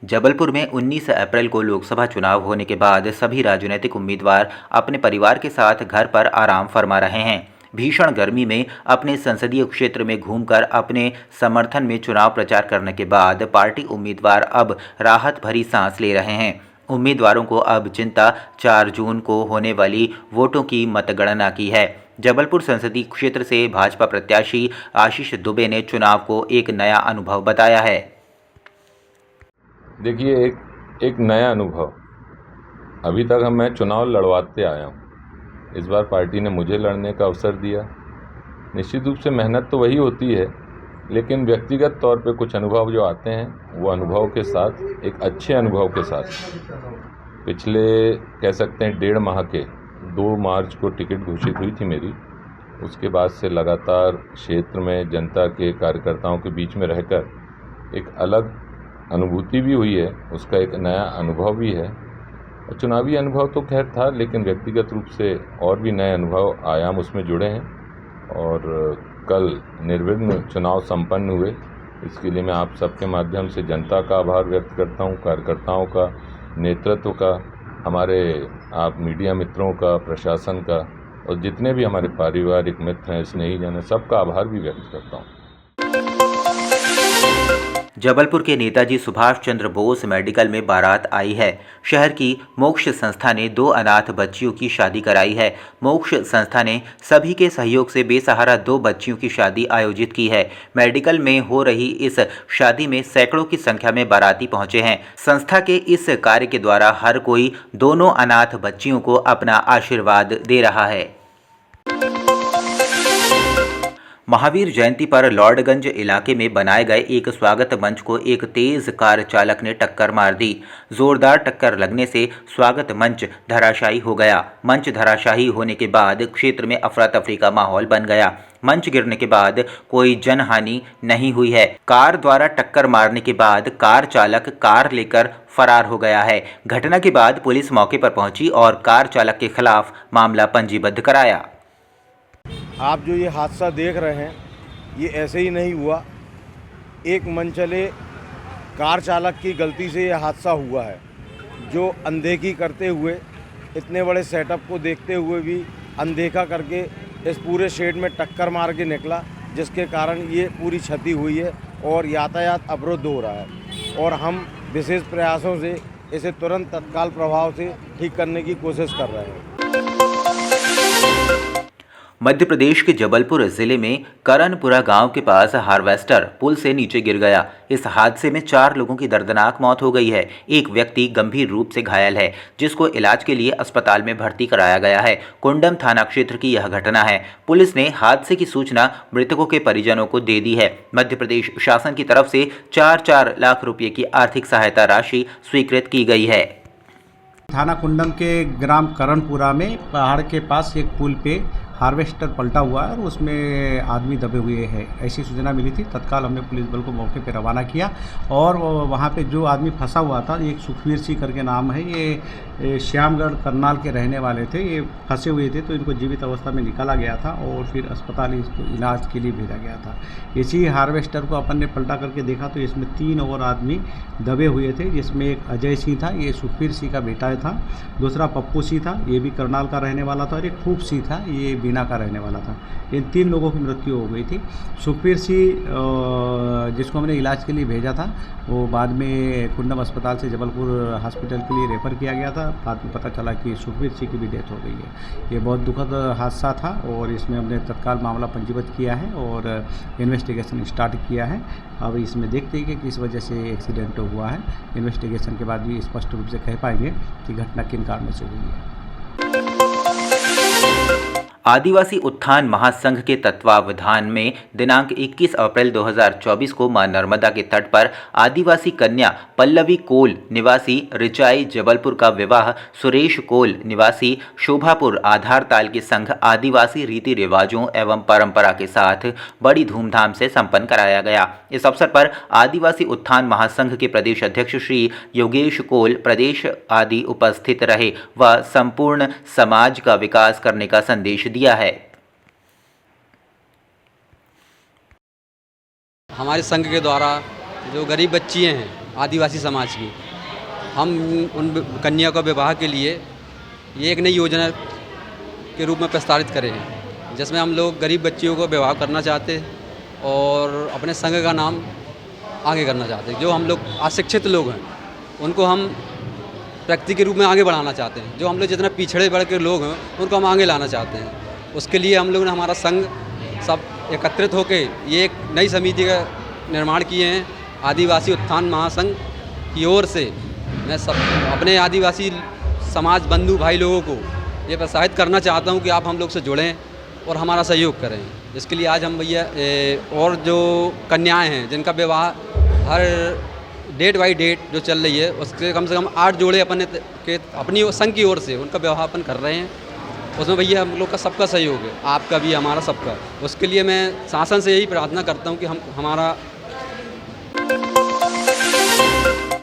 जबलपुर में 19 अप्रैल को लोकसभा चुनाव होने के बाद सभी राजनीतिक उम्मीदवार अपने परिवार के साथ घर पर आराम फरमा रहे हैं। भीषण गर्मी में अपने संसदीय क्षेत्र में घूमकर अपने समर्थन में चुनाव प्रचार करने के बाद पार्टी उम्मीदवार अब राहत भरी सांस ले रहे हैं। उम्मीदवारों को अब चिंता 4 जून को होने वाली वोटों की मतगणना की है। जबलपुर संसदीय क्षेत्र से भाजपा प्रत्याशी आशीष दुबे ने चुनाव को एक नया अनुभव बताया है। देखिए, एक नया अनुभव। अभी तक मैं चुनाव लड़वाते आया हूँ। इस बार पार्टी ने मुझे लड़ने का अवसर दिया। निश्चित रूप से मेहनत तो वही होती है, लेकिन व्यक्तिगत तौर पे कुछ अनुभव जो आते हैं वो अनुभव के साथ, एक अच्छे अनुभव के साथ, पिछले कह सकते हैं 1.5 माह के 2 मार्च को टिकट घोषित हुई थी मेरी। उसके बाद से लगातार क्षेत्र में जनता के कार्यकर्ताओं के बीच में रहकर एक अलग अनुभूति भी हुई है, उसका एक नया अनुभव भी है। और चुनावी अनुभव तो खैर था, लेकिन व्यक्तिगत रूप से और भी नए अनुभव आयाम उसमें जुड़े हैं। और कल निर्विघ्न चुनाव संपन्न हुए, इसके लिए मैं आप सबके माध्यम से जनता का आभार व्यक्त करता हूं, कार्यकर्ताओं का, नेतृत्व का, हमारे आप मीडिया मित्रों का, प्रशासन का, और जितने भी हमारे पारिवारिक मित्र हैं, स्नेहीजन हैं, सबका आभार भी व्यक्त करता हूँ। जबलपुर के नेताजी सुभाष चंद्र बोस मेडिकल में बारात आई है। शहर की मोक्ष संस्था ने 2 अनाथ बच्चियों की शादी कराई है। मोक्ष संस्था ने सभी के सहयोग से बेसहारा 2 बच्चियों की शादी आयोजित की है। मेडिकल में हो रही इस शादी में सैकड़ों की संख्या में बाराती पहुंचे हैं। संस्था के इस कार्य के द्वारा हर कोई दोनों अनाथ बच्चियों को अपना आशीर्वाद दे रहा है। महावीर जयंती पर लॉर्डगंज इलाके में बनाए गए एक स्वागत मंच को एक तेज कार चालक ने टक्कर मार दी। जोरदार टक्कर लगने से स्वागत मंच धराशायी हो गया। मंच धराशायी होने के बाद क्षेत्र में अफरा तफरी का माहौल बन गया। मंच गिरने के बाद कोई जनहानि नहीं हुई है। कार द्वारा टक्कर मारने के बाद कार चालक कार लेकर फरार हो गया है। घटना के बाद पुलिस मौके पर पहुंची और कार चालक के खिलाफ मामला पंजीबद्ध कराया। आप जो ये हादसा देख रहे हैं, ये ऐसे ही नहीं हुआ। एक मनचले कार चालक की गलती से ये हादसा हुआ है, जो अनदेखी करते हुए, इतने बड़े सेटअप को देखते हुए भी अनदेखा करके इस पूरे शेड में टक्कर मार के निकला, जिसके कारण ये पूरी क्षति हुई है और यातायात अवरुद्ध हो रहा है। और हम विशेष प्रयासों से इसे तुरंत तत्काल प्रभाव से ठीक करने की कोशिश कर रहे हैं। मध्य प्रदेश के जबलपुर जिले में करनपुरा गांव के पास हार्वेस्टर पुल से नीचे गिर गया। इस हादसे में 4 लोगों की दर्दनाक मौत हो गई है। एक व्यक्ति गंभीर रूप से घायल है, जिसको इलाज के लिए अस्पताल में भर्ती कराया गया है। कुंडम थाना क्षेत्र की यह घटना है। पुलिस ने हादसे की सूचना मृतकों के परिजनों को दे दी है। मध्य प्रदेश शासन की तरफ से 4-4 लाख रुपये की आर्थिक सहायता राशि स्वीकृत की गई है। थाना कुंडम के ग्राम करनपुरा में पहाड़ के पास एक पुल पे हार्वेस्टर पलटा हुआ है और उसमें आदमी दबे हुए हैं, ऐसी सूचना मिली थी। तत्काल हमने पुलिस बल को मौके पर रवाना किया और वहाँ पे जो आदमी फंसा हुआ था, एक सुखवीर सिंह करके नाम है, ये श्यामगढ़ करनाल के रहने वाले थे। ये फंसे हुए थे तो इनको जीवित अवस्था में निकाला गया था और फिर अस्पताल इसको इलाज के लिए भेजा गया था। इसी हार्वेस्टर को अपन ने पलटा करके देखा तो इसमें 3 और आदमी दबे हुए थे, जिसमें एक अजय सिंह था, ये सुखवीर सिंह का बेटा था। दूसरा पप्पू सिंह था, ये भी करनाल का रहने वाला था, और एक खूब सिंह था, ये बीना का रहने वाला था। इन 3 लोगों की मृत्यु हो गई थी। सुखवीर सिंह जिसको हमने इलाज के लिए भेजा था, वो बाद में कुंडम अस्पताल से जबलपुर हॉस्पिटल के लिए रेफ़र किया गया था। बाद में पता चला कि सुखवीर सिंह की भी डेथ हो गई है। ये बहुत दुखद हादसा था और इसमें हमने तत्काल मामला पंजीबद्ध किया है और इन्वेस्टिगेशन स्टार्ट किया है। अब इसमें देखते हैं कि किस वजह से एक्सीडेंट हुआ है। इन्वेस्टिगेशन के बाद भी स्पष्ट रूप से कह पाएंगे कि घटना किन कारणों से हुई है। आदिवासी उत्थान महासंघ के तत्वावधान में दिनांक 21 अप्रैल 2024 को मां नर्मदा के तट पर आदिवासी कन्या पल्लवी कोल निवासी रिचाई जबलपुर का विवाह सुरेश कोल निवासी शोभापुर आधारताल के संघ आदिवासी रीति रिवाजों एवं परंपरा के साथ बड़ी धूमधाम से संपन्न कराया गया। इस अवसर पर आदिवासी उत्थान महासंघ के प्रदेश अध्यक्ष श्री योगेश कोल प्रदेश आदि उपस्थित रहे व संपूर्ण समाज का विकास करने का संदेश दिया है। हमारे संघ के द्वारा जो गरीब बच्चियाँ हैं आदिवासी समाज की। हम उन कन्या का विवाह के लिए ये एक नई योजना के रूप में प्रस्तावित करे हैं, जिसमें हम लोग गरीब बच्चियों को विवाह करना चाहते हैं और अपने संघ का नाम आगे करना चाहते हैं। जो हम लोग अशिक्षित लोग हैं उनको हम व्यक्ति के रूप में आगे बढ़ाना चाहते हैं। जो हम लोग जितना पिछड़े वर्ग के लोग हैं उनको हम आगे लाना चाहते हैं। उसके लिए हम लोग ने हमारा संघ सब एकत्रित होकर ये एक नई समिति का निर्माण किए हैं। आदिवासी उत्थान महासंघ की ओर से मैं सब अपने आदिवासी समाज बंधु भाई लोगों को ये प्रोत्साहित करना चाहता हूँ कि आप हम लोग से जुड़ें और हमारा सहयोग करें। इसके लिए आज हम भैया और जो कन्याएं हैं जिनका विवाह हर डेट बाई डेट जो चल रही है उसके कम से कम 8 जोड़े अपनी संघ की ओर से उनका विवाह अपन कर रहे हैं। उसमें भैया हम लोग का सबका सहयोग है, आपका भी हमारा सबका। उसके लिए मैं शासन से यही प्रार्थना करता हूँ कि हमारा